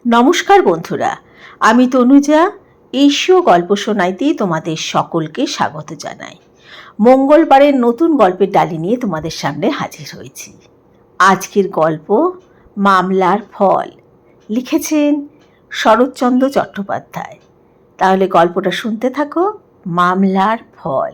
নমস্কার বন্ধুরা, আমি তনুজা। এশীয় গল্প শোনাইতে তোমাদের সকলকে স্বাগত জানাই। মঙ্গলবারের নতুন গল্পের ডালি নিয়ে তোমাদের সামনে হাজির হয়েছি। আজকের গল্প মামলার ফল, লিখেছেন শরৎচন্দ্র চট্টোপাধ্যায়। তাহলে গল্পটা শুনতে থাকো। মামলার ফল।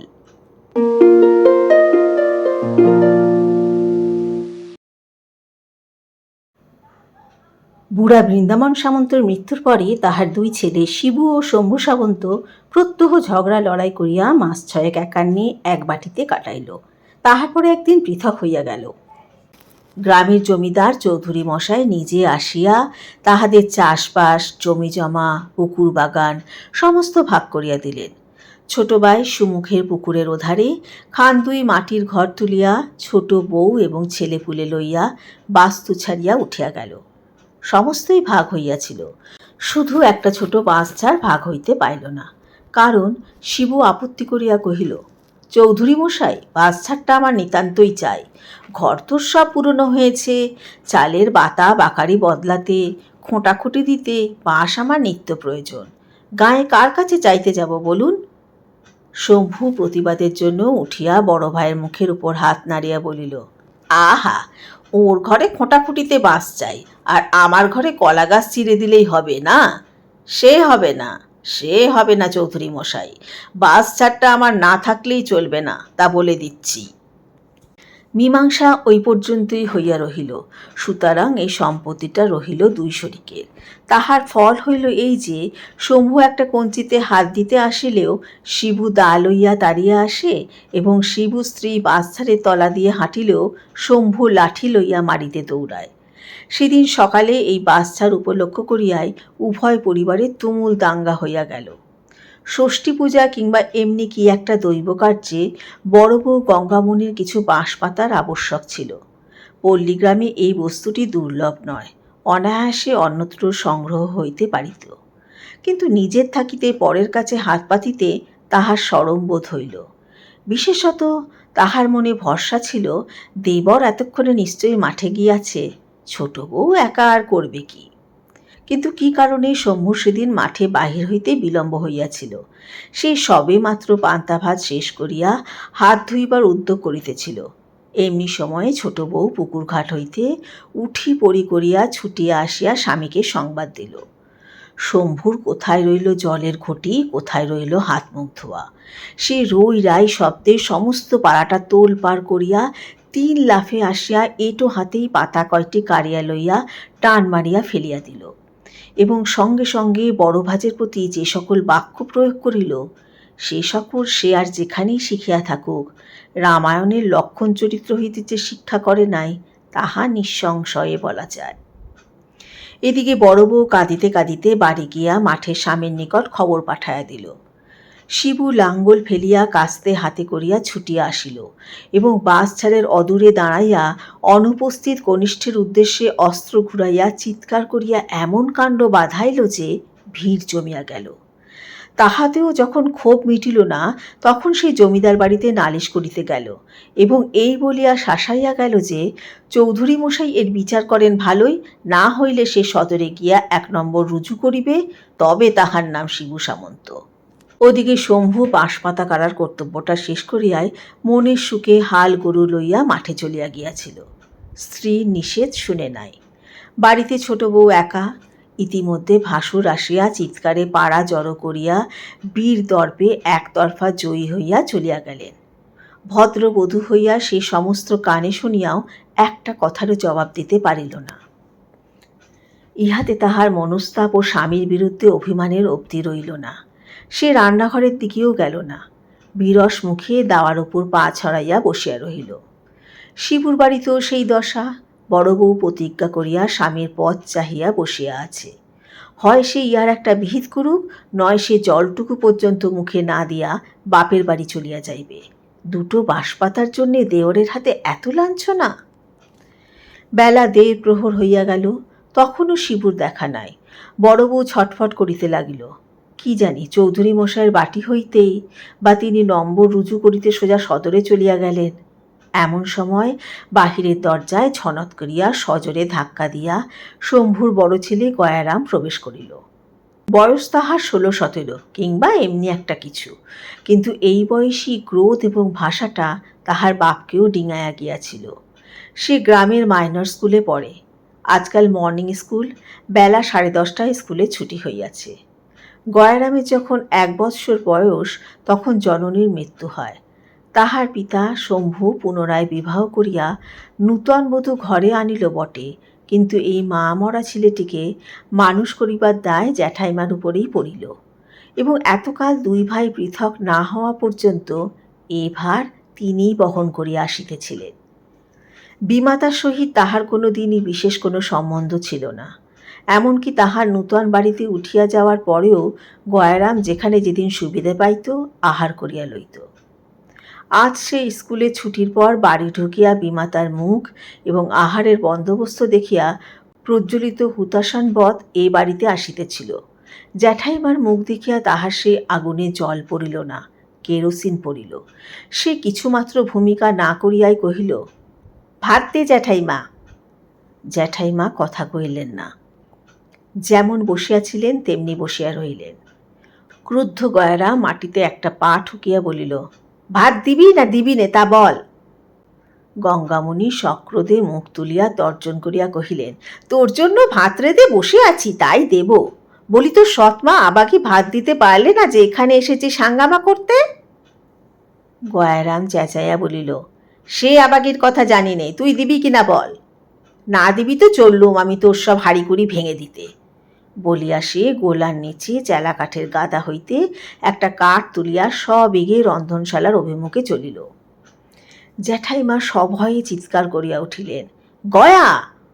বুড়া বৃন্দাবন সামন্তর মৃত্যুর পরে তাহার দুই ছেলে শিবু ও শম্ভু সামন্ত প্রত্যহ ঝগড়া লড়াই করিয়া মাস ছয়েক একান্নে এক বাটিতে কাটাইল। তাহার পরে একদিন পৃথক হইয়া গেল। গ্রামের জমিদার চৌধুরী মশাই নিজে আসিয়া তাহাদের চাষবাস, জমি জমা, পুকুর বাগান সমস্ত ভাগ করিয়া দিলেন। ছোট ভাই সুমুখের পুকুরের ওধারে খান দুই মাটির ঘর তুলিয়া ছোট বউ এবং ছেলেপুলে লইয়া বাস্তু ছাড়িয়া উঠিয়া গেল। সমস্তই ভাগ হইয়াছিল, শুধু একটা ছোট বাঁশঝাড় ভাগ হইতে পাইল না। কারণ শিবু আপত্তি করিয়া কহিল, চৌধুরী মশাই, বাঁশঝাড়টা আমার নিতান্তই চাই। ঘর তো সব পুরনো হয়েছে, চালের বাতা বাকারি বদলাতে, খোঁটাখুঁটি দিতে বাঁশ আমার নিত্য প্রয়োজন। গায়ে কার কাছে চাইতে যাব বলুন? শম্ভু প্রতিবাদের জন্য উঠিয়া বড় ভাইয়ের মুখের উপর হাত নাড়িয়া বলিল, আহা, ওর ঘরে খোঁটাখুঁটিতে বাঁশ চাই, আর আমার ঘরে কলা গাছ চিরে দিলেই হবে না? সে হবে না, সে হবে না চৌধুরী মশাই। বাঁশ ছাড়টা আমার না থাকলেই চলবে না, তা বলে দিচ্ছি। মীমাংসা ওই পর্যন্তই হইয়া রহিল। সুতরাং এই সম্পত্তিটা রহিল দুই শরিকের। তাহার ফল হইল এই যে, শম্ভু একটা কঞ্চিতে হাত দিতে আসিলেও শিবু দা লইয়া তাড়িয়া আসে, এবং শিবু স্ত্রী বাঁশঝাড়ের তলা দিয়ে হাঁটিলেও শম্ভু লাঠি লইয়া মারিতে দৌড়ায়। সেদিন সকালে এই বাঁশঝাড় উপলক্ষ করিয়াই উভয় পরিবারে তুমুল দাঙ্গা হইয়া গেল। ষষ্ঠী পূজা কিংবা এমনি কি একটা দৈবকার্যে বড় বউ গঙ্গামণির কিছু বাঁশ পাতার আবশ্যক ছিল। পল্লীগ্রামে এই বস্তুটি দুর্লভ নয়, অনায়াসে অন্যত্র সংগ্রহ হইতে পারিত। কিন্তু নিজের থাকিতে পরের কাছে হাত পাতিতে তাহার শরম বোধ হইল। বিশেষত তাহার মনে ভরসা ছিল, দেবর এতক্ষণে নিশ্চয়ই মাঠে গিয়াছে, ছোট বউ একা আর করবে কি? কিন্তু কি কারণে শম্ভু সেদিন মাঠে বাহির হইতে বিলম্ব হইয়াছিল। সে সবে মাত্র পান্তা ভাত শেষ করিয়া হাত ধুইবার উদ্যোগ করিতেছিল। এমনি সময়ে ছোট বউ পুকুর ঘাট হইতে উঠি পড়ি করিয়া ছুটিয়া আসিয়া স্বামীকে সংবাদ দিল। শম্ভুর কোথায় রইল জলের ঘটি, কোথায় রইল হাত মুখ ধোয়া। সে রই রাই শব্দে সমস্ত পাড়াটা তোল পার করিয়া 3 লাফে আসিয়া এঁটো হাতেই পাতা কয়টি কাড়িয়া লইয়া টান মারিয়া ফেলিয়া দিল, এবং সঙ্গে সঙ্গে বড় ভাজের প্রতি যে সকল বাক্য প্রয়োগ করিল, সে সকল সে আর যেখানেই শিখিয়া থাকুক, রামায়ণের লক্ষণ চরিত্র হইতে যে শিক্ষা করে নাই, তাহা নিঃসংশয়ে বলা যায়। এদিকে বড় বউ কাঁদিতে কাঁদিতে বাড়ি গিয়া মাঠের স্বামীর নিকট খবর পাঠাইয়া দিল। শিবু লাঙ্গল ফেলিয়া কাস্তে হাতে করিয়া ছুটিয়া আসিল, এবং বাঁশঝাড়ের অদূরে দাঁড়াইয়া অনুপস্থিত কনিষ্ঠের উদ্দেশ্যে অস্ত্র ঘুরাইয়া চিৎকার করিয়া এমন কাণ্ড বাধাইল যে ভিড় জমিয়া গেল। তাহাতেও যখন ক্ষোভ মিটিল না, তখন সেই জমিদার বাড়িতে নালিশ করিতে গেল, এবং এই বলিয়া শাসাইয়া গেল যে, চৌধুরী মশাই এর বিচার করেন ভালোই, না হইলে সে সদরে গিয়া 1 নম্বর রুজু করিবে, তবে তাহার নাম শিবু সামন্ত। ওদিকে শম্ভু বাঁশপাতা কাড়ার কর্তব্যটা শেষ করিয়াই মনের সুখে হাল গরু লইয়া মাঠে চলিয়া গিয়াছিল। স্ত্রীর নিষেধ শুনে নাই। বাড়িতে ছোট বউ একা। ইতিমধ্যে ভাসুর আসিয়া চিৎকারে পাড়া জড়ো করিয়া বীর দর্পে একতরফা জয়ী হইয়া চলিয়া গেলেন। ভদ্রবধূ হইয়া সে সমস্ত কানে শুনিয়াও একটা কথারও জবাব দিতে পারিল না। ইহাতে তাহার মনস্তাপ ও স্বামীর বিরুদ্ধে অভিমানের অবধি রইল না। সে রান্নাঘরের দিকেও গেল না, বিরস মুখে দাওয়ার উপর পা ছড়াইয়া বসিয়া রহিল। শিবুর বাড়িতেও সেই দশা। বড় বউ প্রতিজ্ঞা করিয়া স্বামীর পথ চাহিয়া বসিয়া আছে। হয় সে ইহার একটা বিহিত করুক, নয় সে জলটুকু পর্যন্ত মুখে না দিয়া বাপের বাড়ি চলিয়া যাইবে। দুটো বাঁশপাতার জন্যে দেওরের হাতে এত লাঞ্ছনা! বেলা 1:30 প্রহর হইয়া গেল, তখনও শিবুর দেখা নাই। বড় বউ ছটফট করিতে লাগিল। কি জানি চৌধুরী মশাইয়ের বাটি হইতেই বা তিনি নম্বর রুজু করিতে সোজা সদরে চলিয়া গেলেন। এমন সময় বাহিরের দরজায় ছনত করিয়া সজোরে ধাক্কা দিয়া শম্ভুর বড় ছেলে গয়ারাম প্রবেশ করিল। বয়স তাহার 16-17 কিংবা এমনি একটা কিছু, কিন্তু এই বয়সী ক্রোধ এবং ভাষাটা তাহার বাপকেও ডিঙাইয়া গিয়াছিল। সে গ্রামের মাইনর স্কুলে পড়ে। আজকাল মর্নিং স্কুল, বেলা 10:30টায় স্কুলে ছুটি হইয়াছে। গয়ারামের যখন 1 বৎসর বয়স তখন জননীর মৃত্যু হয়। তাহার পিতা শম্ভু পুনরায় বিবাহ করিয়া নূতন বধূ ঘরে আনিল বটে, কিন্তু এই মা মরা ছেলেটিকে মানুষ করিবার দায় জ্যাঠাইমার উপরেই পড়িল, এবং এতকাল 2 ভাই পৃথক না হওয়া পর্যন্ত এ ভার তিনিই বহন করিয়া আসিতেছিলেন। বিমাতার সহিত তাহার কোনো দিনই বিশেষ কোনো সম্বন্ধ ছিল না। এমনকি তাহার নূতন বাড়িতে উঠিয়া যাওয়ার পরেও গয়ারাম যেখানে যেদিন সুবিধে পাইত আহার করিয়া লইত। আজ সে স্কুলে ছুটির পর বাড়ি ঢুকিয়া বিমাতার মুখ এবং আহারের বন্দোবস্ত দেখিয়া প্রজ্বলিত হুতাশনবৎ এ বাড়িতে আসিতেছিল। জ্যাঠাইমার মুখ দেখিয়া তাহার সে আগুনে জল পড়িল না, কেরোসিন পড়িল। সে কিছুমাত্র ভূমিকা না করিয়াই কহিল, ভাত দে জ্যাঠাইমা। জ্যাঠাইমা কথা কহিলেন না, যেমন বসিয়াছিলেন তেমনি বসিয়া রহিলেন। ক্রুদ্ধ গয়ারা মাটিতে একটা পা ঠুকিয়া বলিল, ভাত দিবি না দিবি নে তা বল। গঙ্গামণি সক্রোধে মুখ তুলিয়া তর্জন করিয়া কহিলেন, তোর জন্য ভাত রেঁধে বসে আছি, তাই দেব। বলি তোর সৎমা আবাকে ভাত দিতে পারলে না যে এখানে এসেছি সাঙ্গামা করতে? গয়ারাম চেঁচাইয়া বলিল, সে আবাগির কথা জানি নে, তুই দিবি কিনা বল। না দিবি তো চললুম আমি তোর সব হাঁড়িকুড়ি ভেঙে দিতে। বলিয়া সে গোলার নিচে চেলা কাঠের গাদা হইতে একটা কাঠ তুলিয়া সবেগে রন্ধনশালার অভিমুখে চলিল। জ্যাঠাইমা সভয়ে চিৎকার করিয়া উঠিলেন, গয়া,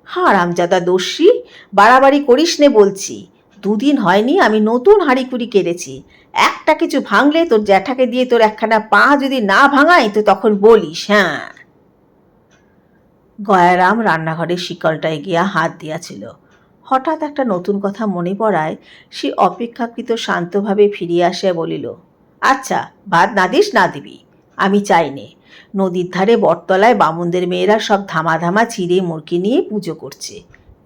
হারামজাদা দস্যি, বাড়াবাড়ি করিস নে বলছি। 2 দিন হয়নি আমি নতুন হাঁড়িকুড়ি কেড়েছি। একটা কিছু ভাঙলে তোর জ্যাঠাকে দিয়ে তোর একখানা পা যদি না ভাঙাই তো তখন বলিস। হ্যাঁ। গয়ারাম রান্নাঘরের শিকলটায় গিয়া হাত দিয়াছিল। হঠাৎ একটা নতুন কথা মনে পড়ায় সে অপেক্ষাকৃত শান্তভাবে ফিরিয়া আসিয়া বলিল, আচ্ছা, ভাত না দিস না দিবি, আমি চাই নে। নদীর ধারে বটতলায় বামুনদের মেয়েরা সব ধামা ধামা চিড়ে মুরগি নিয়ে পুজো করছে।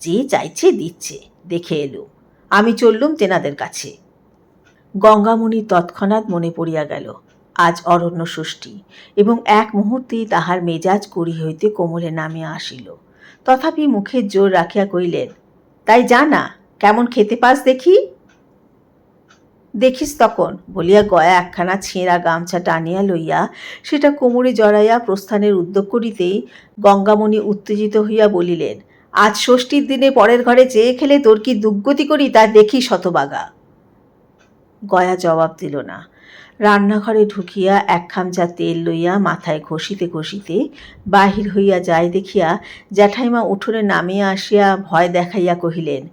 যে চাইছে দিচ্ছে, দেখে এলুম। আমি চললুম তেনাদের কাছে। গঙ্গামণি তৎক্ষণাৎ মনে পড়িয়া গেল আজ অরণ্য ষষ্ঠী, এবং এক মুহূর্তেই তাহার মেজাজ কড়ি হইতে কোমলে নামিয়া আসিল। তথাপি মুখের জোর রাখিয়া কহিলেন, তাই জানা, কেমন খেতে পাস দেখি। দেখিস তখন, বলিয়া গয়া একখানা ছেঁড়া গামছা টানিয়া লইয়া সেটা কোমরে জড়াইয়া প্রস্থানের উদ্যোগ করিতেই গঙ্গামণি উত্তেজিত হইয়া বলিলেন, আজ ষষ্ঠীর দিনে পরের ঘরে চেয়ে খেলে তোর কি দুর্গতি করি তা দেখি শতবাগা। গয়া জবাব দিল না। রান্নাঘরে ঢুকিয়া 1 খামচা তেল লইয়া মাথায় ঘষিতে ঘষিতে বাহির হইয়া যায় দেখিয়া জ্যাঠাইমা উঠোনে নামিয়া আসিয়া ভয় দেখাইয়া কহিলেন,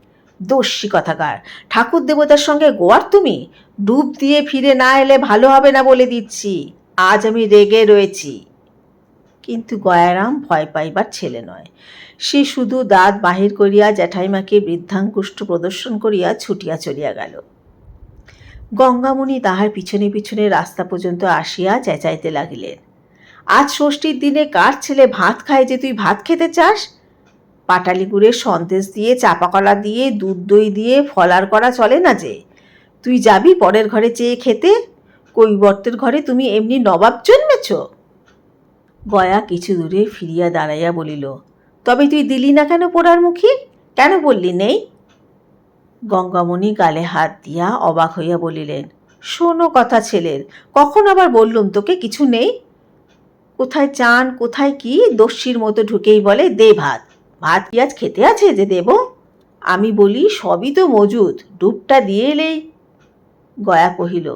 দস্যি কথাকার, ঠাকুর দেবতার সঙ্গে গোয়ার তুমি? ডুব দিয়ে ফিরে না এলে ভালো হবে না বলে দিচ্ছি। আজ আমি রেগে রয়েছি। কিন্তু গয়ারাম ভয় পাইবার ছেলে নয়। সে শুধু দাঁত বাহির করিয়া জ্যাঠাইমাকে বৃদ্ধাঙ্গুষ্ঠ প্রদর্শন করিয়া ছুটিয়া চলিয়া গেল। গঙ্গামণি তাহার পিছনে পিছনে রাস্তা পর্যন্ত আসিয়া চেঁচাইতে লাগিলেন, আজ ষষ্ঠীর দিনে কার ছেলে ভাত খায় যে তুই ভাত খেতে চাস? পাটালি গুড়ের সন্দেশ দিয়ে, চাপা কলা দিয়ে, দুধ দই দিয়ে ফলার করা চলে না যে। তুই যাবি পরের ঘরে চেয়ে খেতে? কৈবর্তের ঘরে তুমি এমনি নবাব জন্মেছ? গয়া কিছু দূরে ফিরিয়া দাঁড়াইয়া বলিল, তবে তুই দিলি না কেন পোড়ার মুখী? কেন বললি নেই? গঙ্গামণি গালে হাত দিয়া অবাক হইয়া বলিলেন, শোনো কথা ছেলের, কখন আবার বললুম তোকে কিছু নেই? কোথায় চান কোথায় কি দস্যির মতো ঢুকেই বলে, দে ভাত। ভাত কি আজ খেতে আছে যে দেব? আমি বলি সবই তো মজুদ, ডুবটা দিয়ে এলেই। গয়া কহিল,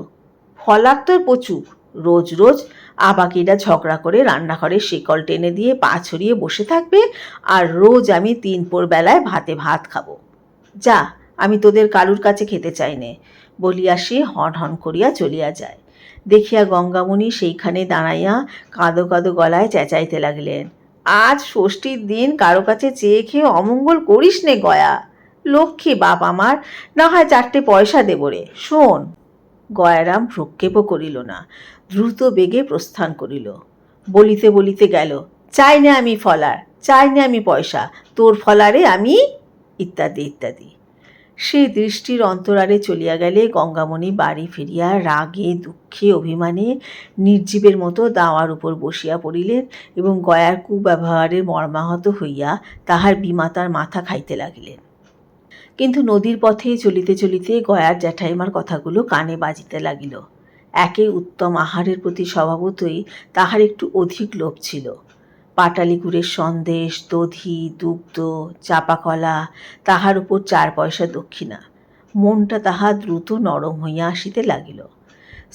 ফলার তোর প্রচুর, রোজ রোজ আবাকিরা ঝগড়া করে রান্নাঘরে শিকল টেনে দিয়ে পা ছড়িয়ে বসে থাকবে, আর রোজ আমি 3 পোর বেলায় ভাতে ভাত খাবো। যা, আমি তোদের কারুর কাছে খেতে চাই নে। বলিয়া সে হন হন করিয়া চলিয়া যায়। দেখিয়া গঙ্গামণি সেইখানে দাঁড়াইয়া কাঁদো কাঁদো গলায় চেঁচাইতে লাগিলেন, আজ ষষ্ঠীর দিন কারো কাছে চেয়ে খেয়ে অমঙ্গল করিস নে গয়া। লক্ষ্মী বাপ আমার, না হয় 4টে পয়সা দেব রে, শোন। গয়ারাম ভ্রুক্ষেপও করিল না, দ্রুত বেগে প্রস্থান করিল। বলিতে বলিতে গেল, চাই না আমি ফলার, চাই না আমি পয়সা, তোর ফলারে আমি, ইত্যাদি ইত্যাদি। সেই দৃষ্টির অন্তরালে চলিয়া গেলে গঙ্গামণি বাড়ি ফিরিয়া রাগে দুঃখে অভিমানে নির্জীবের মতো দাওয়ার উপর বসিয়া পড়িলেন এবং গয়ার কুব্যবহারের মর্মাহত হইয়া তাহার বিমাতার মাথা খাইতে লাগিলেন। কিন্তু নদীর পথে চলিতে চলিতে গয়ার জ্যাঠাইমার কথাগুলো কানে বাজিতে লাগিল। একে উত্তম আহারের প্রতি স্বভাবতই তাহার একটু অধিক লোভ ছিল। পাটালি গুড়ের সন্দেশ, দধি, দুগ্ধ, চাপাকলা, তাহার উপর 4 পয়সা দক্ষিণা। মনটা তাহা দ্রুত নরম হইয়া আসিতে লাগিল।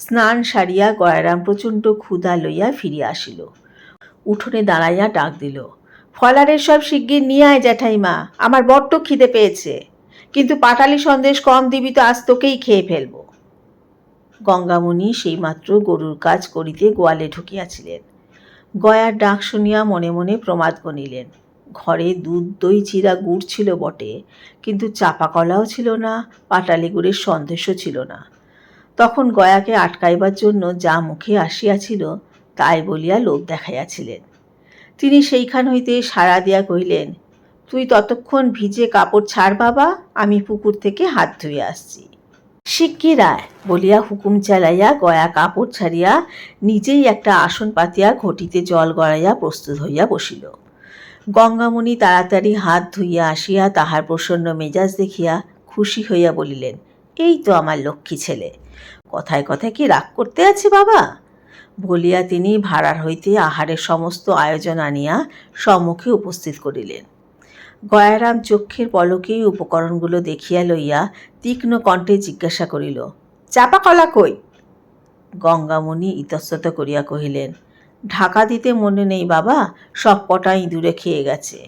স্নান সারিয়া গয়ারাম প্রচণ্ড ক্ষুধা লইয়া ফিরিয়া আসিল। উঠোনে দাঁড়াইয়া ডাক দিল, ফলারের সব শিগগির নিয়ে আয় জ্যাঠাইমা, আমার বড্ড খিদে পেয়েছে, কিন্তু পাটালি সন্দেশ কম দিবি তো আজ তোকেই খেয়ে ফেলব। গঙ্গামণি সেইমাত্র গরুর কাজ করিতে গোয়ালে ঢুকিয়াছিলেন। গয়ার ডাক শুনিয়া মনে মনে প্রমাদ গণিলেন। ঘরে দুধ দই চিরা গুড় ছিল বটে, কিন্তু চাপা কলাও ছিল না, পাটালি গুড়ের সন্দেশও ছিল না। তখন গয়াকে আটকাইবার জন্য যা মুখে আসিয়াছিল তাই বলিয়া লোভ দেখাইয়াছিলেন। তিনি সেইখান হইতে সাড়া দিয়া কহিলেন, তুই ততক্ষণ ভিজে কাপড় ছাড় বাবা, আমি পুকুর থেকে হাত ধুয়ে আসছি। শিগগির আয় বলিয়া হুকুম চালাইয়া গয়া কাপড় ছাড়িয়া নিজেই একটা আসন পাতিয়া ঘটিতে জল গড়াইয়া প্রস্তুত হইয়া বসিল। গঙ্গামণি তাড়াতাড়ি হাত ধুইয়া আসিয়া তাহার প্রসন্ন মেজাজ দেখিয়া খুশি হইয়া বলিলেন, এই তো আমার লক্ষ্মী ছেলে, কথায় কথায় কি রাগ করতে আছে বাবা? বলিয়া তিনি ভাড়ার হইতে আহারের সমস্ত আয়োজন আনিয়া সম্মুখে উপস্থিত করিলেন। গয়ারাম চক্ষের পলকেই উপকরণগুলো দেখিয়া লইয়া তীক্ষ্ণ কণ্ঠে জিজ্ঞাসা করিল, চাপা কলা কই? গঙ্গামণি ইতস্তত করিয়া কহিলেন, ঢাকা দিতে মনে নেই বাবা, সব কটা ইঁদুরে খেয়ে গেছে।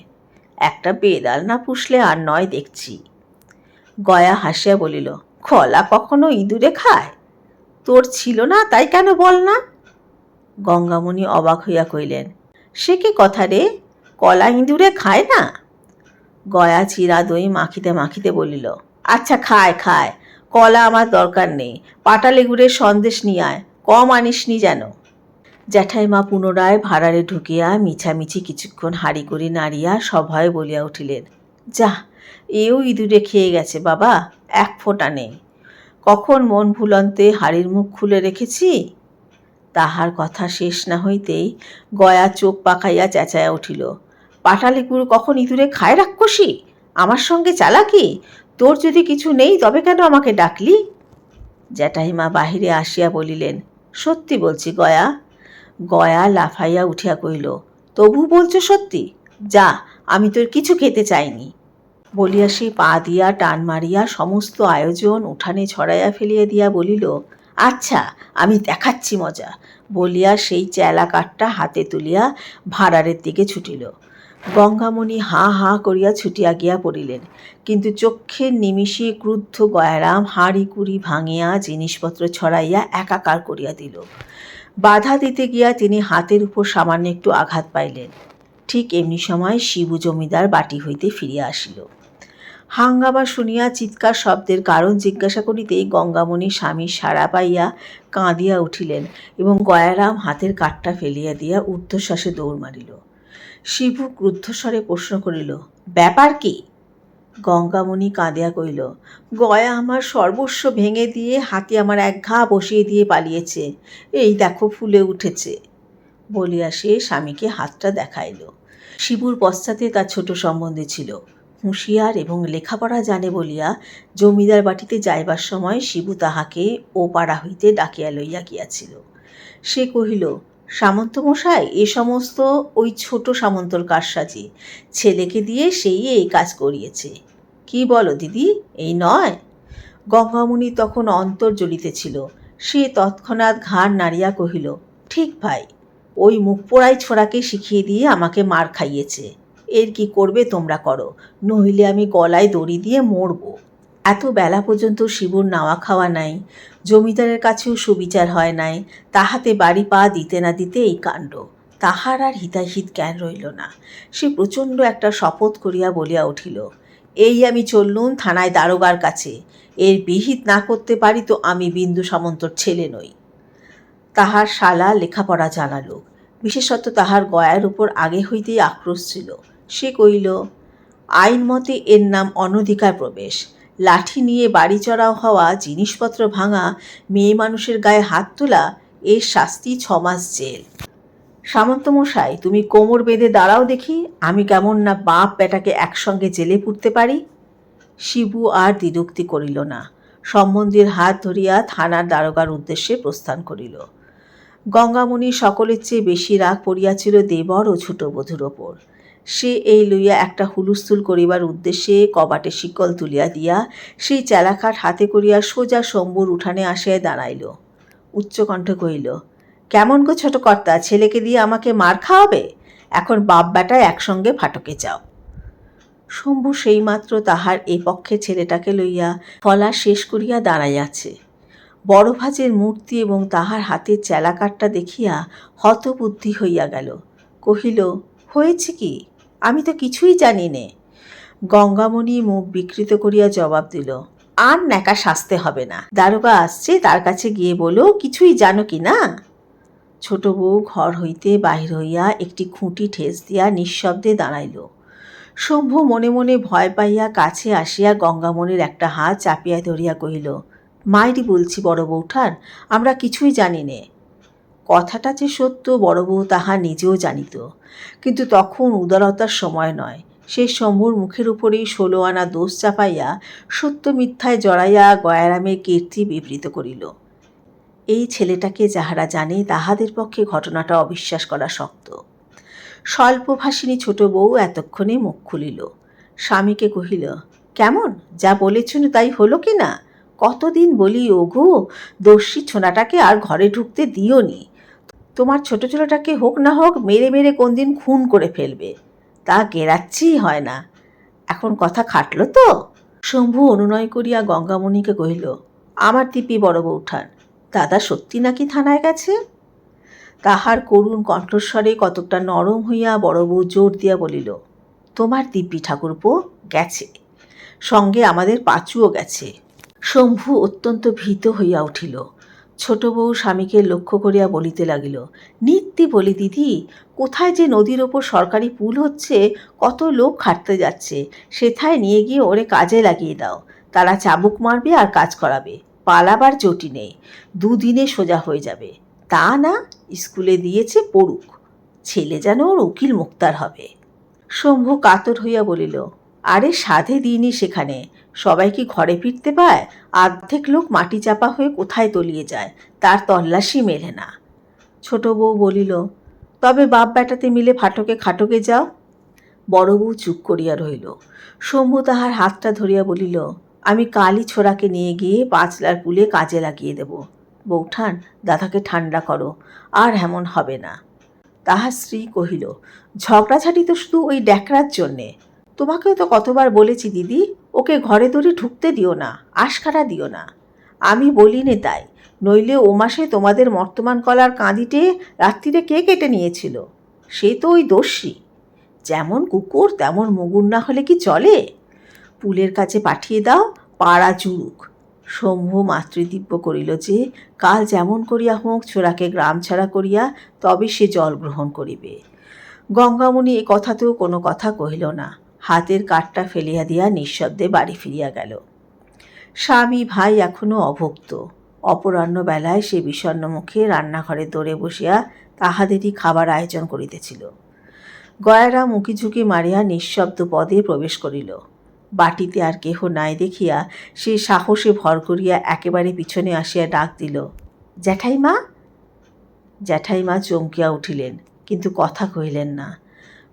একটা বেড়াল না পুষলে আর নয় দেখছি। গয়া হাসিয়া বলিল, কলা কখনো ইঁদুরে খায়? তোর ছিল না তাই কেন বল না? গঙ্গামণি অবাক হইয়া কহিলেন, সে কি কথা রে, কলা ইঁদুরে খায় না? গয়া চিরা দই মাখিতে মাখিতে বলিল, আচ্ছা খায় খায়, কলা আমার দরকার নেই, পাটালি গুড়ের সন্দেশ নিয়ে আয়, কম আনিসনি যেন। জ্যাঠাইমা পুনরায় ভাড়ারে ঢুকিয়া মিছামিছি কিছুক্ষণ হাঁড়ি করে নাড়িয়া সভয়ে বলিয়া উঠিলেন, যা, এও ইঁদুরে খেয়ে গেছে বাবা, এক ফোঁটা নেই। কখন মন ভুলন্তে হাড়ির মুখ খুলে রেখেছি। তাহার কথা শেষ না হইতেই গয়া চোখ পাকাইয়া চেঁচাইয়া উঠিল, পাটালি গুড় কখন ইঁদুরে খায় রাক্ষসী? আমার সঙ্গে চালাকি? তোর যদি কিছু নেই তবে কেন আমাকে ডাকলি? জ্যাঠাইমা বাহিরে আসিয়া বলিলেন, সত্যি বলছি গয়া। গয়া লাফাইয়া উঠিয়া কহিল, তবু বলছো সত্যি? যা, আমি তোর কিছু খেতে চাইনি। বলিয়া সে পা দিয়া টান মারিয়া সমস্ত আয়োজন উঠানে ছড়াইয়া ফেলিয়া দিয়া বলিল, আচ্ছা আমি দেখাচ্ছি মজা, বলিয়া সেই চেলা কাঠটা হাতে তুলিয়া ভাড়ারের দিকে ছুটিল। গঙ্গামণি হাঁ হাঁ করিয়া ছুটিয়া গিয়া পড়িলেন, কিন্তু চক্ষের নিমিষে ক্রুদ্ধ গয়ারাম হাঁড়ি কুড়ি ভাঙিয়া জিনিসপত্র ছড়াইয়া একাকার করিয়া দিল। বাধা দিতে গিয়া তিনি হাতের উপর সামান্য একটু আঘাত পাইলেন। ঠিক এমনি সময় শিবু জমিদার বাটি হইতে ফিরিয়া আসিল। হাঙ্গামা শুনিয়া চিৎকার শব্দের কারণ জিজ্ঞাসা করিতেই গঙ্গামণি স্বামীর সাড়া পাইয়া কাঁদিয়া উঠিলেন এবং গয়ারাম হাতের কাঠটা ফেলিয়া দিয়া ঊর্ধ্বশ্বাসে দৌড় মারিল। শিবু ক্রুদ্ধস্বরে প্রশ্ন করিল, ব্যাপার কি? গঙ্গামণি কাঁদিয়া কহিল, গয়া আমার সর্বস্ব ভেঙে দিয়ে হাতে আমার এক ঘা বসিয়ে দিয়ে পালিয়েছে, এই দেখো ফুলে উঠেছে। বলিয়া সে স্বামীকে হাতটা দেখাইল। শিবুর পশ্চাতে তার ছোট সম্বন্ধে ছিল, হুঁশিয়ার এবং লেখাপড়া জানে বলিয়া জমিদার বাটিতে যাইবার সময় শিবু তাহাকে ও পাড়া হইতে ডাকিয়া লইয়া গিয়াছিল। সে কহিল, সামন্তমশাই, এ সমস্ত ওই ছোট সামন্তর কারসাজি, ছেলেকে দিয়ে সেই এই কাজ করিয়েছে। কি বলো দিদি, এই নয়? গঙ্গামণি তখন অন্তর জ্বলিতেছিল। সে তৎক্ষণাৎ ঘাড় নাড়িয়া কহিল, ঠিক ভাই, ওই মুখ পোড়াই ছোড়াকে শিখিয়ে দিয়ে আমাকে মার খাইয়েছে। এর কি করবে তোমরা করো, নইলে আমি গলায় দড়ি দিয়ে মরব। এত বেলা পর্যন্ত শিবুর নাওয়া খাওয়া নাই, জমিদারের কাছেও সুবিচার হয় নাই, তাহাতে বাড়ি পা দিতে না দিতে এই কাণ্ড। তাহার আর হিতাহিত জ্ঞান রইল না। সে প্রচণ্ড একটা শপথ করিয়া বলিয়া উঠিল, এই আমি চললুম থানায় দারোগার কাছে, এর বিহিত না করতে পারি তো আমি বিন্দু সামন্তর ছেলে নই। তাহার শালা লেখাপড়া জানা লোক, বিশেষত তাহার গয়ার উপর আগে হইতেই আক্রোশ ছিল। সে কহিল, আইন মতে এর নাম অনধিকার প্রবেশ। লাঠি নিয়ে বাড়ি চড়াও হওয়া, জিনিসপত্র ভাঙা, মেয়ে মানুষের গায়ে হাত তোলা, এর শাস্তি 6 মাস জেল। সামন্তমশাই, তুমি কোমর বেঁধে দাঁড়াও দেখি, আমি কেমন না বাপ বেটাকে একসঙ্গে জেলে পুরতে পারি। শিবু আর দ্বিরুক্তি করিল না, সম্বন্ধীর হাত ধরিয়া থানার দারোগার উদ্দেশ্যে প্রস্থান করিল। গঙ্গামণি সকলের চেয়ে বেশি রাগ পড়িয়াছিল দেবর ও ছোট বধূর ওপর। সে এই লইয়া একটা হুলস্থুল করিবার উদ্দেশ্যে কবাটে শিকল তুলিয়া দিয়া সেই চেলাকাঠ হাতে করিয়া সোজা শম্ভুর উঠানে আসিয়া দাঁড়াইল। উচ্চকণ্ঠে কহিল, কেমন গো ছোট কর্তা, ছেলেকে দিয়ে আমাকে মার খাওয়াবে? এখন বাপ বেটায় একসঙ্গে ফাটকে যাও। শম্ভু সেইমাত্র তাহার এই পক্ষের ছেলেটাকে লইয়া ফলা শেষ করিয়া দাঁড়াইয়াছে। বড় ভাজের মূর্তি এবং তাহার হাতের চেলাকাঠটা দেখিয়া হতবুদ্ধি হইয়া গেল। কহিল, হয়েছে কি? আমি তো কিছুই জানি নে। গঙ্গামণি মুখ বিকৃত করিয়া জবাব দিল, আর ন্যাকা শাস্তে হবে না, দারোগা আসছে, তার কাছে গিয়ে বলো কিছুই জানো কি না। ছোট বউ ঘর হইতে বাহির হইয়া একটি খুঁটি ঠেস দিয়া নিঃশব্দে দাঁড়াইল। শম্ভু মনে মনে ভয় পাইয়া কাছে আসিয়া গঙ্গামণির একটা হাত চাপিয়া ধরিয়া কহিল, মাইরি বলছি বড় বউঠান, আমরা কিছুই জানি নে। কথাটা যে সত্য বড় বউ তাহা নিজেও জানিত, কিন্তু তখন উদারতার সময় নয়। সে শম্ভুর মুখের উপরেই 16 আনা দোষ চাপাইয়া সত্য মিথ্যায় জড়াইয়া গয়ারামের কীর্তি বিবৃত করিল। এই ছেলেটাকে যাহারা জানে তাহাদের পক্ষে ঘটনাটা অবিশ্বাস করা শক্ত। স্বল্পভাষিণী ছোট বউ এতক্ষণে মুখ খুলিল। স্বামীকে কহিল, কেমন, যা বলেছেন তাই হলো কি না? কতদিন বলি, ওগো দস্যি ছোনাটাকে আর ঘরে ঢুকতে দিও নি। তোমার ছোট ছোটটাকে হোক না হোক মেরে মেরে কোন দিন খুন করে ফেলবে, তা গেরাচ্ছিই হয় না। এখন কথা খাটল তো? শম্ভু অনুনয় করিয়া গঙ্গামণিকে কহিল, আমার দিব্যি বড় বউঠান, দাদা সত্যি নাকি থানায় গেছে? তাহার করুণ কণ্ঠস্বরে কতকটা নরম হইয়া বড় বউ জোর দিয়া বলিল, তোমার দিব্যি ঠাকুরপো গেছে, সঙ্গে আমাদের পাঁচুও গেছে। শম্ভু অত্যন্ত ভীত হইয়া উঠিল। ছোট বউ স্বামীকে লক্ষ্য করিয়া বলিতে লাগিল, নিত্যি বলি দিদি, কোথায় যে নদীর ওপর সরকারি পুল হচ্ছে, কত লোক খাটতে যাচ্ছে, সেথায় নিয়ে গিয়ে ওরে কাজে লাগিয়ে দাও, তারা চাবুক মারবে আর কাজ করাবে, পালাবার চটি নেই, 2 দিনে সোজা হয়ে যাবে। তা না, স্কুলে দিয়েছে পড়ুক, ছেলে যেন ওর উকিল মুক্তার হবে। শম্ভু কাতর হইয়া বলিল, আরে সাধে দিইনি সেখানে, সবাই কি ঘরে ফিরতে পায়? অর্ধেক লোক মাটি চাপা হয়ে কোথায় তলিয়ে যায়, তার তল্লাশি মেলে না। ছোট বউ বলিল, তবে বাপ বেটাতে মিলে ফাটকে খাটকে যাও। বড় বউ চুপ করিয়া রহিল। শম্ভু তাহার হাতটা ধরিয়া বলিল, আমি কালই ছোড়াকে নিয়ে গিয়ে পাঁচলার পুলে কাজে লাগিয়ে দেব। বউঠান, দাদাকে ঠান্ডা করো, আর এমন হবে না। তাহার স্ত্রী কহিল, ঝগড়াঝাটি তো শুধু ওই ড্যাকরার জন্যে। তোমাকেও তো কতবার বলেছি দিদি, ওকে ঘরে ধরে ঢুকতে দিও না, আশকারা দিও না। আমি বলি নে তাই, নইলে ও মাসে তোমাদের মর্তমান কলার কাঁদিটে রাত্রিরে কে কেটে নিয়েছিল? সে তো ওই দস্যি। যেমন কুকুর তেমন মুগুর না হলে কি চলে? পুলের কাছে পাঠিয়ে দাও, পাড়া জুড়ুক। শম্ভু মাতৃদিব্য করিল যে কাল যেমন করিয়া হোক ছোড়াকে গ্রাম ছাড়া করিয়া তবে সে জল গ্রহণ করিবে। গঙ্গামণি এ কথাতেও কোনো কথা কহিল না, হাতের কাঠটা ফেলিয়া দিয়া নিঃশব্দে বাড়ি ফিরিয়া গেল। স্বামী ভাই এখনও অভুক্ত। অপরাহ্ন বেলায় সে বিষণ্ণ মুখে রান্নাঘরে দৌড়ে বসিয়া তাহাদেরই খাবার আয়োজন করিতেছিল। গয়ারাম উঁকি ঝুঁকি মারিয়া নিঃশব্দ পদে প্রবেশ করিল। বাটিতে আর কেহ নাই দেখিয়া সে সাহসে ভর করিয়া একেবারে পিছনে আসিয়া ডাক দিল, জ্যাঠাইমা। জ্যাঠাইমা চমকিয়া উঠিলেন, কিন্তু কথা কহিলেন না।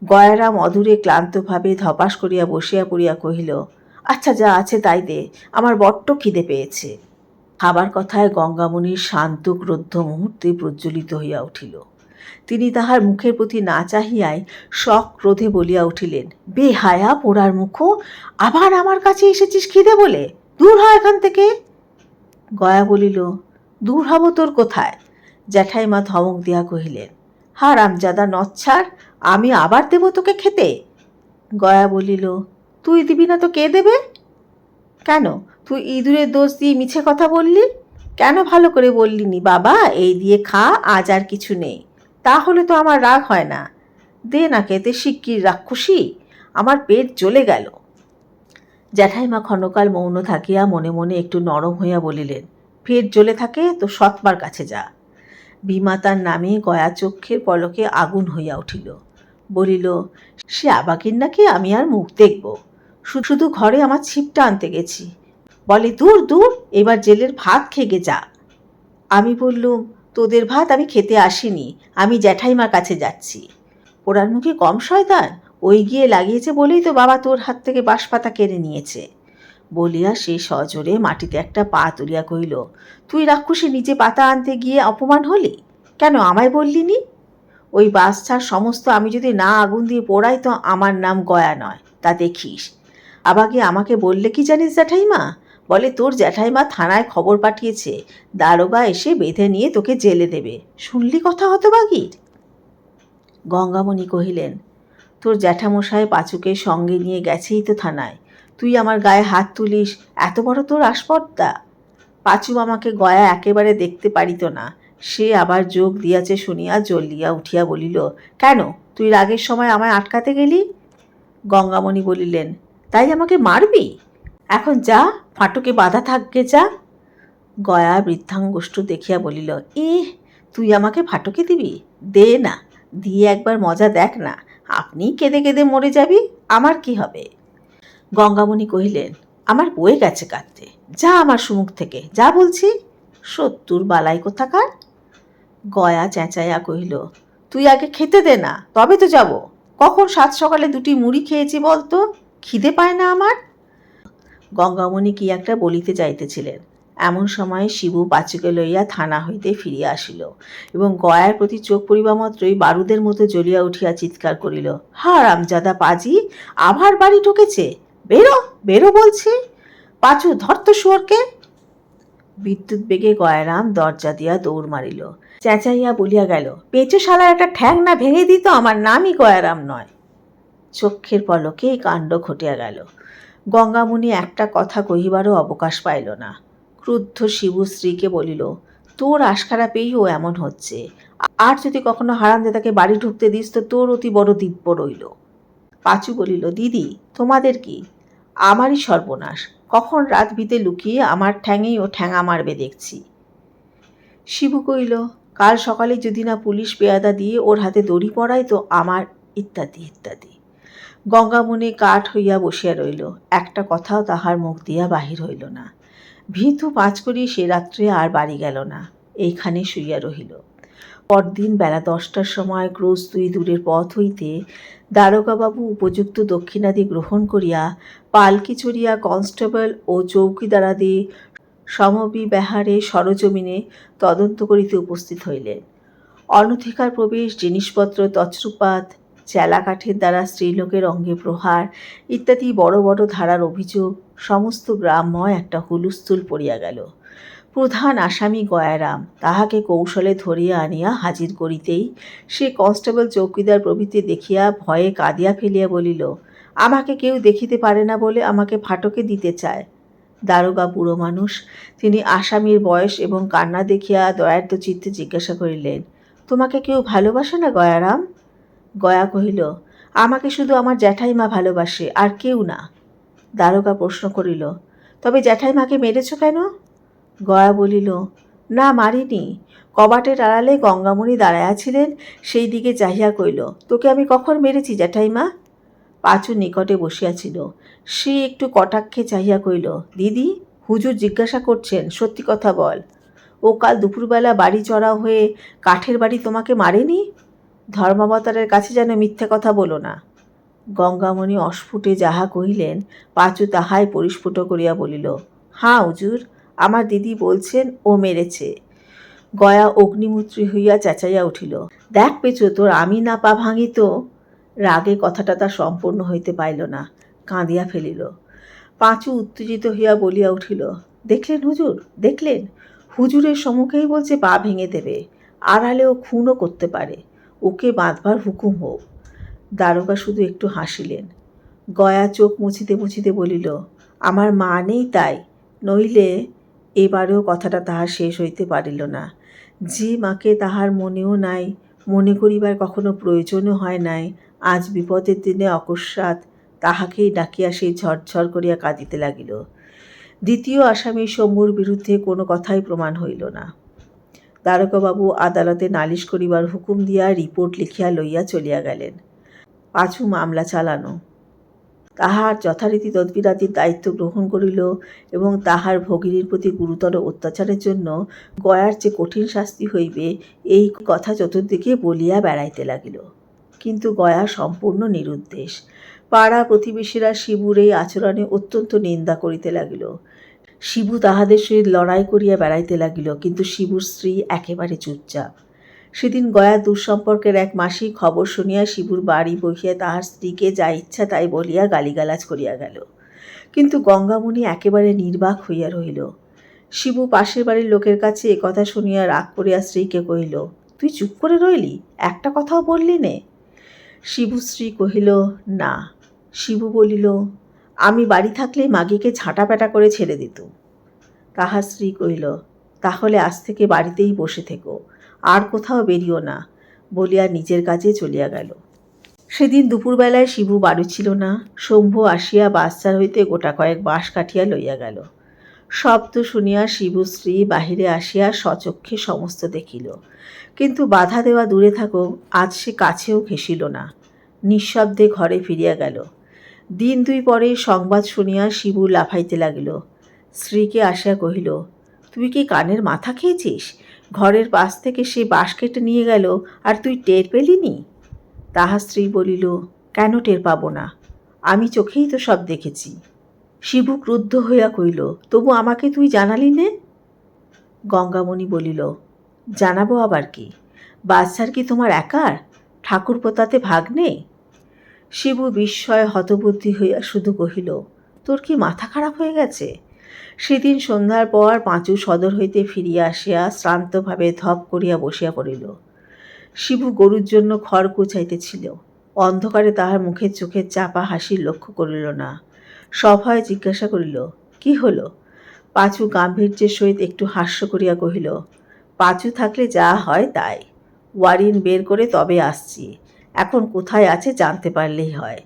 গয়ারাম অদূরে ক্লান্তভাবে ধপাস করিয়া বসিয়া পড়িয়া কহিল, আচ্ছা যা আছে তাই দে, আমার বড্ড খিদে পেয়েছে। খাবার কথায় গঙ্গামণির শান্ত ক্রুদ্ধ মুহূর্তে প্রজ্বলিত হইয়া উঠিল। তিনি তাহার মুখের প্রতি না চাহিয়াই শখ ক্রোধে বলিয়া উঠিলেন, বেহায়া পোড়ার মুখো, আবার আমার কাছে এসেছিস খিদে বলে? দূর হ এখান থেকে। গয়া বলিল, দূর হব তোর কোথায়? জ্যাঠাইমা ধমক দিয়া কহিলেন, হারামজাদা নচ্ছাড়, আমি আবার দেব তোকে খেতে? গয়া বলিল, তুই দিবি না তো কে দেবে? কেন, তুই ইঁদুরের দোষ দিয়ে মিছে কথা বললি? কেন ভালো করে বললি নি, বাবা এই দিয়ে খা, আজ আর কিছু নেই। তাহলে তো আমার রাগ হয় না। দে না খেতে শিগগির, রাক্ষসী, আমার পেট জ্বলে গেল। জ্যাঠাইমা ক্ষণকাল মৌন থাকিয়া মনে মনে একটু নরম হইয়া বলিলেন, পেট জ্বলে থাকে তো সৎমার কাছে যা। বিমাতার নামে গয়া চক্ষের পলকে আগুন হইয়া উঠিল। বলিল, সে আবাগির নাকি আমি আর মুখ দেখব? শুধু ঘরে আমার ছিপটা আনতে গেছি। বলে, দূর দূর, এবার জেলের ভাত খেগে যা। আমি বললুম, তোদের ভাত আমি খেতে আসিনি, আমি জ্যাঠাইমার কাছে যাচ্ছি। ওরার মুখে কম শয়তান? ওই গিয়ে লাগিয়েছে বলেই তো বাবা তোর হাত থেকে বাঁশপাতা কেড়ে নিয়েছে। বলিয়া সে সজোরে মাটিতে একটা পা তুলিয়া কহিল, তুই রাক্ষসী নিজে পাতা আনতে গিয়ে অপমান হলি? কেন আমায় বললিনি? ওই বাচ্চার সমস্ত আমি যদি না আগুন দিয়ে পোড়াই তো আমার নাম গয়া নয়, তা দেখিস। আবাগে আমাকে বললে কি জানিস জ্যাঠাইমা? বলে, তোর জ্যাঠাইমা থানায় খবর পাঠিয়েছে, দারোগা এসে বেঁধে নিয়ে তোকে জেলে দেবে। শুনলি কথা হতবাগির? গঙ্গামণি কহিলেন, তোর জ্যাঠামশাই পাঁচুকে সঙ্গে নিয়ে গেছেই তো থানায়, তুই আমার গায়ে হাত তুলিস, এত বড় তোর আসপর্দা? পাঁচু আমাকে গয়া একেবারে দেখতে পারিত না, সে আবার যোগ দিয়াছে শুনিয়া জ্বলিয়া উঠিয়া বলিল, কেন তুই রাগের সময় আমায় আটকাতে গেলি? গঙ্গামণি বলিলেন, তাই আমাকে মারবি? এখন যা, ফাটকে বাধা থাকবে যা। গয়া বৃদ্ধাঙ্গুষ্ঠ দেখিয়া বলিল, তুই আমাকে ফাটকে দিবি? দে না, দিয়ে একবার মজা দেখ না, আপনি কেঁদে কেঁদে মরে যাবি, আমার কি হবে? গঙ্গামণি কহিলেন, আমার বয়ে গেছে কাঁদতে, যা আমার সুমুখ থেকে, যা বলছি। সত্তর বালাই কোথাকার। গয়া চেঁচাইয়া কহিল, তুই আগে খেতে দে না, তবে তো যাব। কখন সাত সকালে দুটি মুড়ি খেয়েছি বলতো, খিদে পায় না আমার। গঙ্গামণি কি একটা বলিতে যাইতেছিলেন, এমন সময় শিবু পাঁচুকে লইয়া থানা হইতে ফিরিয়া আসিল এবং গয়ার প্রতি চোখ পড়িবা মাত্রই বারুদের মতো জ্বলিয়া উঠিয়া চিৎকার করিল, হারামজাদা পাজি, আবার বাড়ি ঢুকেছে, বেরো বেরো বলছি। পাঁচু, ধর তো শুয়োরকে। বিদ্যুৎ বেগে গয়ারাম দরজা দিয়া দৌড় মারিল, চেঁচাইয়া বলিয়া গেল, পেঁচু শালার একটা ঠ্যাং না ভেঙে দিত, আমার নামই গয়ারাম নয়। চক্ষের পলকে এই কাণ্ড ঘটিয়া গেল। গঙ্গামণি একটা কথা কহিবারও অবকাশ পাইল না। ক্রুদ্ধ শিবু স্ত্রীকে বলিল, তোর আশকারা পেয়েই ও এমন হচ্ছে, আর যদি কখনো হারামজাদাকে বাড়ি ঢুকতে দিস তো তোর অতি বড় দিব্য রইল। পাঁচু বলিল, দিদি, তোমাদের কি? আমারই সর্বনাশ, কখন রাত ভিতে লুকিয়ে আমার ঠ্যাঙেই ও ঠ্যাঙা মারবে দেখছি। শিবু কইল, কাল সকালে যদি না পুলিশ পেয়াদা দিয়ে ওর হাতে দড়ি পড়ায় তো আমার, ইত্যাদি ইত্যাদি। গঙ্গামণি কাঠ হইয়া বসিয়া রইল, একটা কথাও তাহার মুখ দিয়া বাহির হইল না। ভীতু পাঁচ করি সে রাত্রে আর বাড়ি গেল না, এইখানে শুইয়া রহিল। পরদিন বেলা 10টার সময় ক্রোশ 2 দূরের পথ হইতে দারোগাবাবু উপযুক্ত দক্ষিণাদি গ্রহণ করিয়া পালকি চড়িয়া কনস্টেবল ও চৌকিদারাদি সমবিব্যাহারে সরজমিনে তদন্ত করিতে উপস্থিত হইলেন। অনধিকার প্রবেশ, জিনিসপত্র তছরূপাত, চেলা কাঠের দ্বারা স্ত্রীলোকের অঙ্গে প্রহার ইত্যাদি বড় বড় ধারার অভিযোগ সমস্ত গ্রামময় একটা হুলস্থুল পড়িয়া গেল। প্রধান আসামি গয়ারাম, তাহাকে কৌশলে ধরিয়া আনিয়া হাজির করিতেই সে কনস্টেবল চৌকিদার প্রভৃতি দেখিয়া ভয়ে কাঁদিয়া ফেলিয়া বলিল, আমাকে কেউ দেখিতে পারে না বলে আমাকে ফাটকে দিতে চায়। দারোগা বুড়ো মানুষ, তিনি আসামির বয়স এবং কান্না দেখিয়া দয়ার্ত চিত্তে জিজ্ঞাসা করিলেন, তোমাকে কেউ ভালোবাসে না গয়ারাম? গয়া কহিল, আমাকে শুধু আমার জ্যাঠাইমা ভালোবাসে, আর কেউ না। দারোগা প্রশ্ন করিল, তবে জ্যাঠাইমাকে মেরেছ কেন? গয়া বলিল, না মারিনি, কবাটের আড়ালে গঙ্গামণি দাঁড়াইয়া ছিলেন, সেই দিকে চাহিয়া কইল, তোকে আমি কখন মেরেছি জ্যাঠাইমা? পাঁচু নিকটে বসিয়াছিল, সে একটু কটাক্ষে চাহিয়া কইল, দিদি, হুজুর জিজ্ঞাসা করছেন, সত্যি কথা বল, ও কাল দুপুরবেলা বাড়ি চড়াও হয়ে কাঠের বাড়ি তোমাকে মারেনি? ধর্মাবতারের কাছে যেন মিথ্যে কথা বলো না। গঙ্গামণি অস্ফুটে যাহা কহিলেন, পাঁচু তাহাই পরিস্ফুট করিয়া বলিল, হাঁ হুজুর, আমার দিদি বলছেন ও মেরেছে। গয়া অগ্নিমূত্রী হইয়া চেঁচাইয়া উঠিল, দেখ পেঁচু, তোর আমি না পা ভাঙি তো। রাগে কথাটা তার সম্পূর্ণ হইতে পাইল না, কাঁদিয়া ফেলিল। পাঁচু উত্তেজিত হইয়া বলিয়া উঠিল, দেখলেন হুজুর, দেখলেন, হুজুরের সম্মুখেই বলছে পা ভেঙে দেবে, আড়ালে ও খুনও করতে পারে, ওকে বাঁধবার হুকুম হোক। দারোগা শুধু একটু হাসিলেন। গয়া চোখ মুছিতে মুছিতে বলিল, আমার মা নেই তাই, নইলে। এবারেও কথাটা তাহার শেষ হইতে পারিল না। যে মাকে তাহার মনেও নাই, মনে করিবার কখনো প্রয়োজনও হয় নাই, আজ বিপদের দিনে অকস্মাৎ তাহাকেই ডাকিয়া সেই ঝরঝর করিয়া কাঁদিতে লাগিল। দ্বিতীয় আসামি শম্ভুর বিরুদ্ধে কোনো কথাই প্রমাণ হইল না। দারোগাবাবু আদালতে নালিশ করিবার হুকুম দিয়া রিপোর্ট লিখিয়া লইয়া চলিয়া গেলেন। পাঁচু মামলা চালানো, তাহার যথারীতি তদবিরাদির দায়িত্ব গ্রহণ করিল এবং তাহার ভগিনীর প্রতি গুরুতর অত্যাচারের জন্য গয়ার যে কঠিন শাস্তি হইবে এই কথা চতুর্দিকে বলিয়া বেড়াইতে লাগিল। কিন্তু গয়া সম্পূর্ণ নিরুদ্দেশ। পাড়া প্রতিবেশীরা শিবুর এই আচরণে অত্যন্ত নিন্দা করিতে লাগিল। শিবু তাহাদের সহিত লড়াই করিয়া বেড়াইতে লাগিল, কিন্তু শিবুর স্ত্রী একেবারে চুপচাপ। সেদিন গয়া দুঃসম্পর্কের এক মাসি খবর শুনিয়া শিবুর বাড়ি বহিয়া তাহার স্ত্রীকে যা ইচ্ছা তাই বলিয়া গালিগালাজ করিয়া গেল। কিন্তু গঙ্গামণি একেবারে নির্বাক হইয়া রহিল। শিবু পাশের বাড়ির লোকের কাছে একথা শুনিয়া রাগ করিয়া স্ত্রীকে কহিল, তুই চুপ করে রইলি, একটা কথাও বললি নে? শিবু স্ত্রী কহিল, না। শিবু বলিল, আমি বাড়ি থাকলে মাগিকে ঝাঁটাপ্যাটা করে ছেড়ে দিত। তাহার স্ত্রী কহিল, তাহলে আজ থেকে বাড়িতেই বসে থেকো, আর কোথাও বেরিও না, বলিয়া নিজের কাজে চলিয়া গেল। সেদিন দুপুরবেলায় শিবু বাড়ি ছিল না। শম্ভু আসিয়া বাচ্চার হইতে গোটা কয়েক বাঁশ কাটিয়া লইয়া গেল। শব্দ শুনিয়া শিবু স্ত্রী বাহিরে আসিয়া স্বচক্ষে সমস্ত দেখিল, কিন্তু বাধা দেওয়া দূরে থাকুক, আজ সে কাছেও ঘেঁষিল না। নিঃশব্দে ঘরে ফিরিয়া গেল। দিন দুই পরে সংবাদ শুনিয়া শিবু লাফাইতে লাগিল। স্ত্রীকে আসিয়া কহিল, তুই কি কানের মাথা খেয়েছিস? ঘরের পাশ থেকে সে বাঁশ কেটে নিয়ে গেল, আর তুই টের পেলিনি? তাহার স্ত্রী বলিল, কেন টের পাব না? আমি চোখেই তো সব দেখেছি। শিবু ক্রুদ্ধ হইয়া কহিল, তবু আমাকে তুই জানালি নে? গঙ্গামণি বলিল, জানাবো আবার কি? বাচ্চার কি তোমার একার? ঠাকুরপো তাতে ভাগ নেই? শিবু বিস্ময়ে হতবুদ্ধি হইয়া শুধু কহিল, তোর কি মাথা খারাপ হয়ে গেছে? সেদিন সন্ধ্যার পর পাঁচু সদর হইতে ফিরিয়া আসিয়া শ্রান্তভাবে ধপ করিয়া বসিয়া পড়িল। শিবু গরুর জন্য খড় কুচাইতেছিল। অন্ধকারে তাহার মুখের চোখের চাপা হাসি লক্ষ্য করিল না। সভয়ে জিজ্ঞাসা করিল, কি হলো? পাঁচু গাম্ভীর্যের সহিত একটু হাস্য করিয়া কহিল, পাঁচু থাকলে যা হয় তাই। ওয়ারিন বের করে তবে আসছি, এখন কোথায় আছে জানতে পারলেই হয়।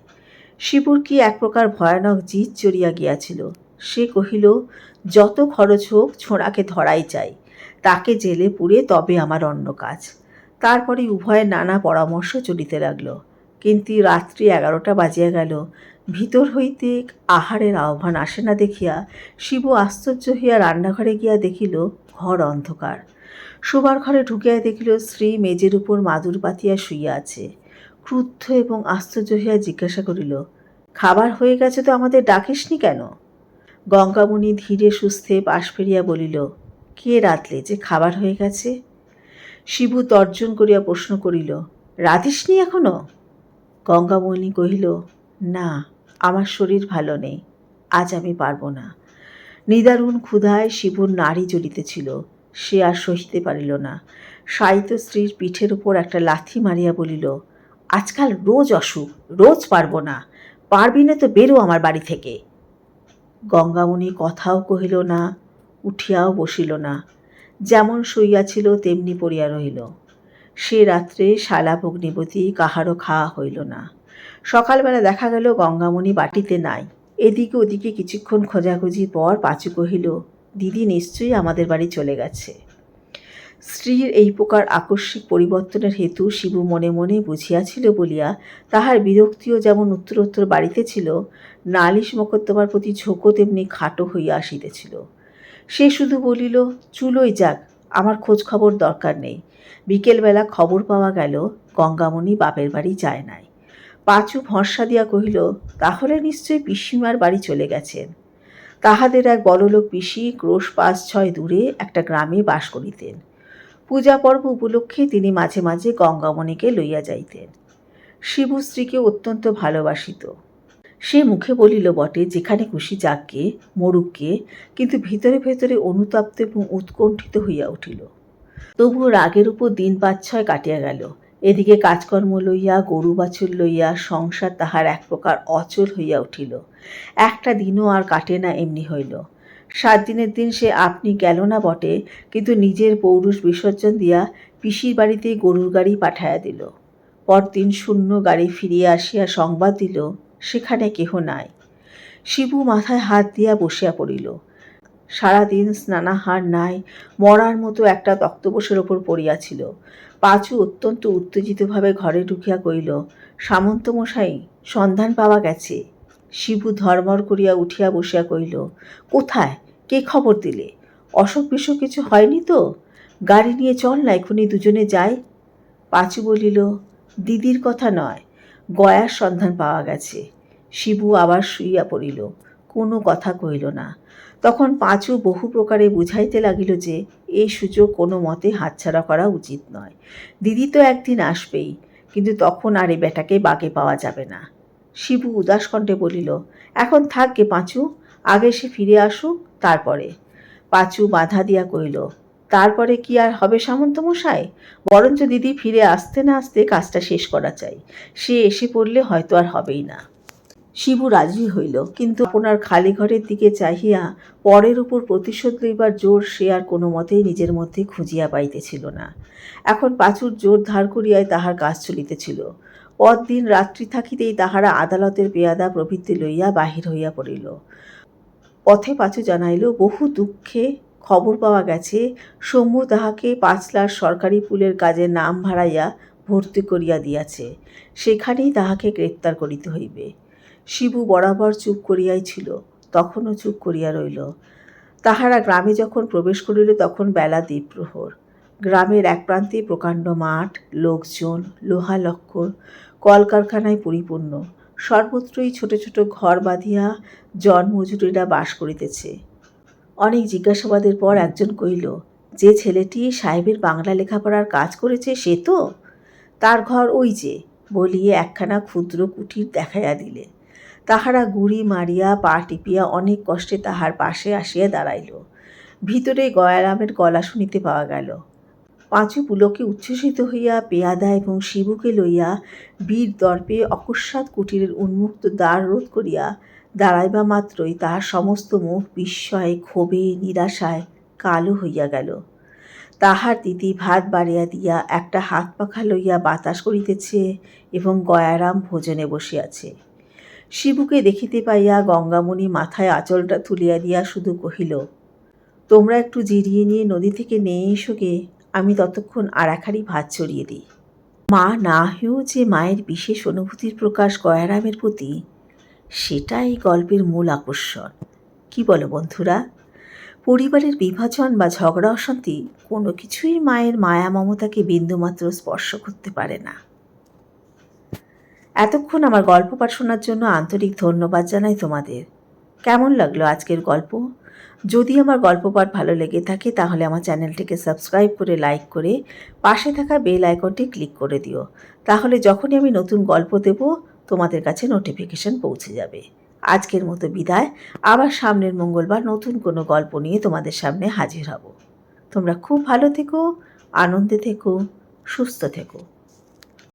শিবুর কি এক প্রকার ভয়ানক জিদ চড়িয়া গিয়াছিল। সে কহিল, যত খরচ হোক ছোঁড়াকে ধরাই চাই, তাকে জেলে পুরে তবে আমার অন্য কাজ। তারপরে উভয়ের নানা পরামর্শ চলিতে লাগল। কিন্তু রাত্রি 11টা বাজিয়া গেল। ভিতর হইতে আহারের আহ্বান আসে না দেখিয়া শিবু আশ্চর্য হইয়া রান্নাঘরে গিয়া দেখিল ঘর অন্ধকার। শোবার ঘরে ঢুকিয়া দেখিল স্ত্রী মেজের উপর মাদুর পাতিয়া শুইয়া আছে। ক্রুদ্ধ এবং আশ্চর্য হইয়া জিজ্ঞাসা করিল, খাবার হয়ে গেছে তো আমাদের ডাকিসনি কেন? গঙ্গামণি ধীরে সুস্থে পাশ ফিরিয়া বলিল, কে রাতলে যে খাবার হয়ে গেছে? শিবু তর্জন করিয়া প্রশ্ন করিল, রাঁধিসনি এখনো? গঙ্গামণি কহিল, না, আমার শরীর ভালো নেই, আজ আমি পারব না। নিদারুণ ক্ষুধায় শিবুর নাড়ি জ্বলিতেছিল। সে আর সহিতে পারিল না। শায়িত স্ত্রীর পিঠের উপর একটা লাথি মারিয়া বলিল, আজকাল রোজ অসুখ, রোজ পারব না, পারবি না তো বেরো আমার বাড়ি থেকে। গঙ্গামণি কথাও কহিল না, উঠিয়াও বসিল না। যেমন শুইয়াছিল তেমনি পড়িয়া রহিল। সে রাত্রে শালা ভগ্নিপতি কাহারও খাওয়া হইল না। সকালবেলা দেখা গেল গঙ্গামণি বাটিতে নাই। এদিকে ওদিকে কিছুক্ষণ খোঁজাখুঁজির পর পাঁচু কহিল, দিদি নিশ্চয়ই আমাদের বাড়ি চলে গেছে। স্ত্রীর এই প্রকার আকস্মিক পরিবর্তনের হেতু শিবু মনে মনে বুঝিয়াছিল বলিয়া তাহার বিরক্তিও যেমন উত্তরোত্তর বাড়িতে ছিল, নালিশ মোকদ্দমার প্রতি ঝোঁকও তেমনি খাটো হইয়া আসিতেছিল। সে শুধু বলিল, চুলোই যাক, আমার খোঁজ খবর দরকার নেই। বিকেলবেলা খবর পাওয়া গেল গঙ্গামণি বাপের বাড়ি যায় নাই। পাঁচু ভরসা দিয়া কহিল, তাহলে নিশ্চয়ই পিসিমার বাড়ি চলে গেছেন। তাহাদের এক বড়লোক পিসি ক্রোশ 5-6 দূরে একটা গ্রামে বাস করিতেন। পূজা পর্ব উপলক্ষে তিনি মাঝে মাঝে গঙ্গামণিকে লইয়া যাইতেন। শিবু স্ত্রীকে অত্যন্ত ভালোবাসিত। সে মুখে বলিল বটে যেখানে খুশি যাককে, মরুককে, কিন্তু ভিতরে ভেতরে অনুতপ্ত এবং উৎকণ্ঠিত হইয়া উঠিল। তবুও রাগের উপর দিন 5-6 কাটিয়া গেল। এদিকে কাজকর্ম লইয়া, গরু বাছুর লইয়া সংসার তাহার এক প্রকার অচল হইয়া উঠিল। একটা দিনও আর কাটে না এমনি হইল। 7 দিনের দিন সে আপনি গেল না বটে, কিন্তু নিজের পৌরুষ বিসর্জন দিয়া পিসির বাড়িতে গরুর গাড়ি পাঠাইয়া দিল। পরদিন শূন্য গাড়ি ফিরিয়া আসিয়া সংবাদ দিল সেখানে কেহ নাই। শিবু মাথায় হাত দিয়া বসিয়া পড়িল। সারাদিন স্নানাহার নাই, মরার মতো একটা তক্তপোষের ওপর পড়িয়াছিল। পাঁচু অত্যন্ত উত্তেজিতভাবে ঘরে ঢুকিয়া কইল, সামন্তমশাই, সন্ধান পাওয়া গেছে। শিবু ধরমর করিয়া উঠিয়া বসিয়া কইল, কোথায়? কে খবর দিলে? অসুখ বিসুখ কিছু হয়নি তো? গাড়ি নিয়ে চল না, এখনই দুজনে যাই। পাঁচু বলিল, দিদির কথা নয়, গয়ার সন্ধান পাওয়া গেছে। শিবু আবার শুইয়া পড়িল, কোনো কথা কইল না। তখন পাঁচু বহু প্রকারে বুঝাইতে লাগিল যে এই সুযোগ কোনো মতে হাতছাড়া করা উচিত নয়। দিদি তো একদিন আসবেই, কিন্তু তখন আর এ বেটাকে বাগে পাওয়া যাবে না। শিবু উদাস কণ্ঠে বলিল, এখন থাকবে পাঁচু, আগে সে ফিরে আসুক, তারপরে। পাঁচু বাধা দিয়া কইল, তারপরে কি আর হবে সামন্তমশাই? বরঞ্চ দিদি ফিরে আসতে না আসতে কাজটা শেষ করা চাই। সে এসে পড়লে হয়তো আর হবেই না। শিবু রাজি হইল, কিন্তু আপনার খালি ঘরের দিকে চাহিয়া পরের উপর প্রতিশোধ লইবার জোর সে আর কোনো মতেই নিজের মধ্যে খুঁজিয়া পাইতেছিল না। এখন পাঁচুর জোর ধার করিয়াই তাহার কাজ চলিতেছিল। পরদিন রাত্রি থাকিতেই তাহারা আদালতের পেয়াদা প্রভৃতি লইয়া বাহির হইয়া পড়িল। পথে পাঁচু জানাইল, বহু দুঃখে খবর পাওয়া গেছে শম্ভু তাহাকে 5 লাখ সরকারি পুলের কাজে নাম ভাড়াইয়া ভর্তি করিয়া দিয়াছে। সেখানেই তাহাকে গ্রেপ্তার করিতে হইবে। শিবু বরাবর চুপ করিয়াই ছিল, তখনও চুপ করিয়া রইল। তাহারা গ্রামে যখন প্রবেশ করিল তখন বেলা দ্বিপ্রহর। গ্রামের এক প্রান্তে প্রকাণ্ড মাঠ, লোকজন, লোহা লক্কর, কলকারখানায় পরিপূর্ণ। সর্বত্রই ছোট ছোট ঘর বাঁধিয়া জনমজুরিরা বাস করিতেছে। অনেক জিজ্ঞাসাবাদের পর একজন কহিল, যে ছেলেটি সাহেবের বাংলা লেখাপড়ার কাজ করেছে সে তো? তার ঘর ওই যে, বলিয়ে একখানা ক্ষুদ্র কুটির দেখাইয়া দিলে। তাহারা গুড়ি মারিয়া পা টিপিয়া অনেক কষ্টে তাহার পাশে আসিয়া দাঁড়াইল। ভিতরে গয়ারামের গলা শুনিতে পাওয়া গেল। পাঁচু পুলকে উচ্ছ্বসিত হইয়া পেয়াদা এবং শিবুকে লইয়া বীর দর্পে অকস্মাৎ কুটিরের উন্মুক্ত দ্বার রোধ করিয়া দাঁড়াইবা মাত্রই তাহার সমস্ত মুখ বিস্ময়ে, ক্ষোভে, নিরাশায় কালো হইয়া গেল। তাহার দিদি ভাত বাড়িয়া দিয়া একটা হাত পাখা লইয়া বাতাস করিতেছে এবং গয়ারাম ভোজনে বসিয়াছে। শিবুকে দেখিতে পাইয়া গঙ্গামণি মাথায় আঁচলটা তুলিয়া দিয়া শুধু কহিল, তোমরা একটু জিরিয়ে নিয়ে নদী থেকে নিয়ে এসো গে, আমি ততক্ষণ আর এক হাঁড়ি ভাত চড়িয়ে দিই। মা না হয়েও যে মায়ের বিশেষ অনুভূতির প্রকাশ গয়ারামের প্রতি, সেটা এই গল্পের মূল আকর্ষণ। কি বলো বন্ধুরা? পরিবারের বিভাজন বা ঝগড়া অশান্তি কোনো কিছুই মায়ের মায়া মমতাকে বিন্দুমাত্র স্পর্শ করতে পারে না। এতক্ষণ আমার গল্প পাঠ শোনার জন্য আন্তরিক ধন্যবাদ জানাই তোমাদের। কেমন লাগলো আজকের গল্প? যদি আমার গল্প পাঠ ভালো লেগে থাকে তাহলে আমার চ্যানেলটিকে সাবস্ক্রাইব করে, লাইক করে, পাশে থাকা বেল আইকনটি ক্লিক করে দিও। তাহলে যখনই আমি নতুন গল্প দেব তোমাদের কাছে নোটিফিকেশন পৌঁছে যাবে। আজকের মতো বিদায়। আবার সামনের মঙ্গলবার নতুন কোনো গল্প নিয়ে তোমাদের সামনে হাজির হব। তোমরা খুব ভালো থেকো, আনন্দে থেকো, সুস্থ থেকো।